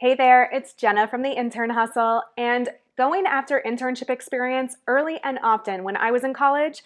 Hey there, it's Jenna from the Intern Hustle, and going after internship experience early and often when I was in college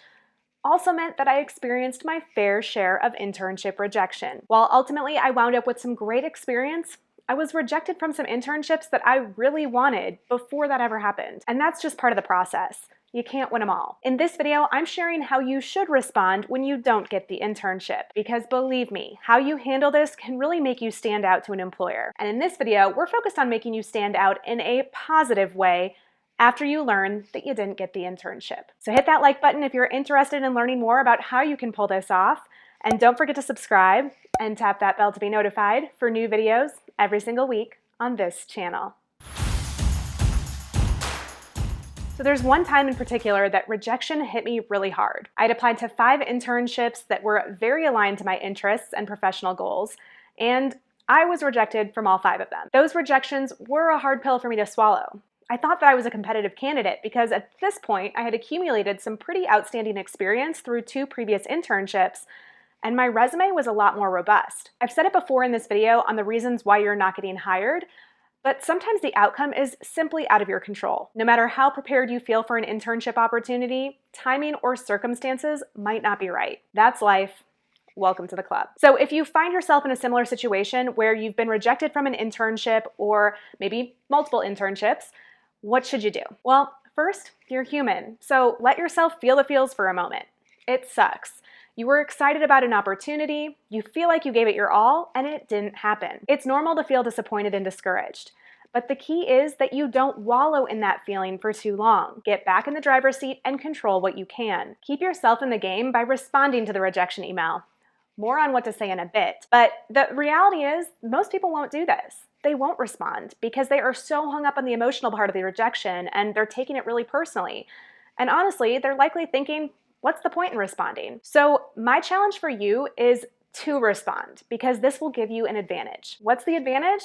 also meant that I experienced my fair share of internship rejection. While ultimately I wound up with some great experience, I was rejected from some internships that I really wanted before that ever happened. And that's just part of the process. You can't win them all. In this video, I'm sharing how you should respond when you don't get the internship. Because believe me, how you handle this can really make you stand out to an employer. And in this video, we're focused on making you stand out in a positive way after you learn that you didn't get the internship. So hit that like button if you're interested in learning more about how you can pull this off. And don't forget to subscribe and tap that bell to be notified for new videos every single week on this channel. So there's one time in particular that rejection hit me really hard. I'd applied to 5 internships that were very aligned to my interests and professional goals, and I was rejected from all 5 of them. Those rejections were a hard pill for me to swallow. I thought that I was a competitive candidate because at this point I had accumulated some pretty outstanding experience through 2 previous internships, and my resume was a lot more robust. I've said it before in this video on the reasons why you're not getting hired, but sometimes the outcome is simply out of your control. No matter how prepared you feel for an internship opportunity, timing or circumstances might not be right. That's life. Welcome to the club. So if you find yourself in a similar situation where you've been rejected from an internship or maybe multiple internships, what should you do? Well, first, you're human, so let yourself feel the feels for a moment. It sucks. You were excited about an opportunity, you feel like you gave it your all, and it didn't happen. It's normal to feel disappointed and discouraged, but the key is that you don't wallow in that feeling for too long. Get back in the driver's seat and control what you can. Keep yourself in the game by responding to the rejection email. More on what to say in a bit, but the reality is most people won't do this. They won't respond because they are so hung up on the emotional part of the rejection and they're taking it really personally. And honestly, they're likely thinking, what's the point in responding? So my challenge for you is to respond because this will give you an advantage. What's the advantage?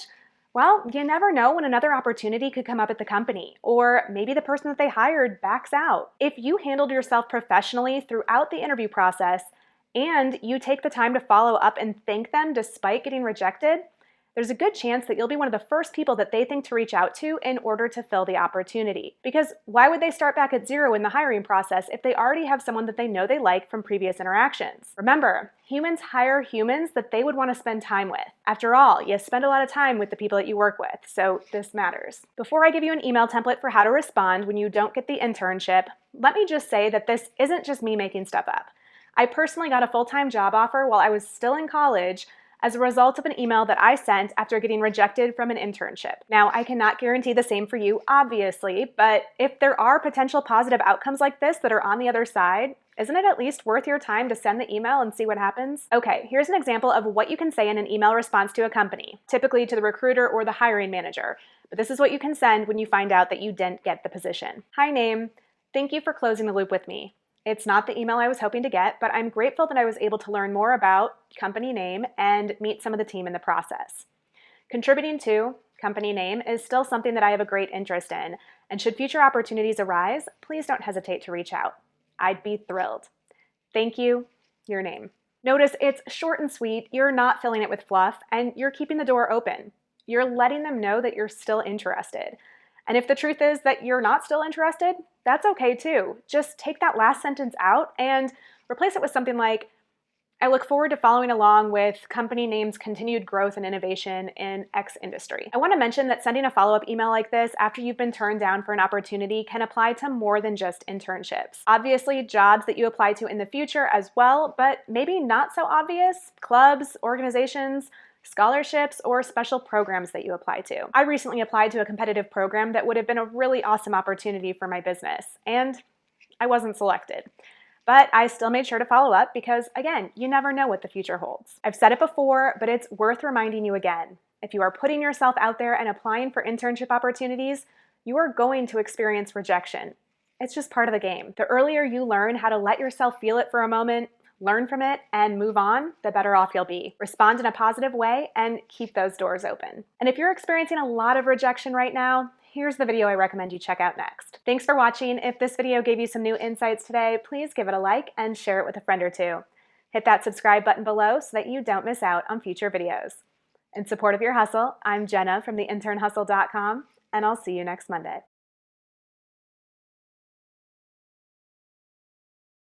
Well, you never know when another opportunity could come up at the company, or maybe the person that they hired backs out. If you handled yourself professionally throughout the interview process and you take the time to follow up and thank them despite getting rejected, there's a good chance that you'll be one of the first people that they think to reach out to in order to fill the opportunity. Because why would they start back at zero in the hiring process if they already have someone that they know they like from previous interactions? Remember, humans hire humans that they would want to spend time with. After all, you spend a lot of time with the people that you work with, so this matters. Before I give you an email template for how to respond when you don't get the internship, let me just say that this isn't just me making stuff up. I personally got a full-time job offer while I was still in college as a result of an email that I sent after getting rejected from an internship. Now, I cannot guarantee the same for you, obviously, but if there are potential positive outcomes like this that are on the other side, isn't it at least worth your time to send the email and see what happens? Okay, here's an example of what you can say in an email response to a company, typically to the recruiter or the hiring manager. But this is what you can send when you find out that you didn't get the position. Hi, name. Thank you for closing the loop with me. It's not the email I was hoping to get, but I'm grateful that I was able to learn more about company name and meet some of the team in the process. Contributing to company name is still something that I have a great interest in, and should future opportunities arise, please don't hesitate to reach out. I'd be thrilled. Thank you, your name. Notice it's short and sweet, you're not filling it with fluff, and you're keeping the door open. You're letting them know that you're still interested. And if the truth is that you're not still interested, that's okay too. Just take that last sentence out and replace it with something like, I look forward to following along with company name's continued growth and innovation in X industry. I want to mention that sending a follow-up email like this after you've been turned down for an opportunity can apply to more than just internships. Obviously, jobs that you apply to in the future as well, but maybe not so obvious, clubs, organizations, scholarships, or special programs that you apply to. I recently applied to a competitive program that would have been a really awesome opportunity for my business, and I wasn't selected. But I still made sure to follow up because, again, you never know what the future holds. I've said it before, but it's worth reminding you again. If you are putting yourself out there and applying for internship opportunities, you are going to experience rejection. It's just part of the game. The earlier you learn how to let yourself feel it for a moment, learn from it, and move on, the better off you'll be. Respond in a positive way and keep those doors open. And if you're experiencing a lot of rejection right now, here's the video I recommend you check out next. Thanks for watching. If this video gave you some new insights today, please give it a like and share it with a friend or two. Hit that subscribe button below so that you don't miss out on future videos. In support of your hustle, I'm Jenna from theinternhustle.com, and I'll see you next Monday.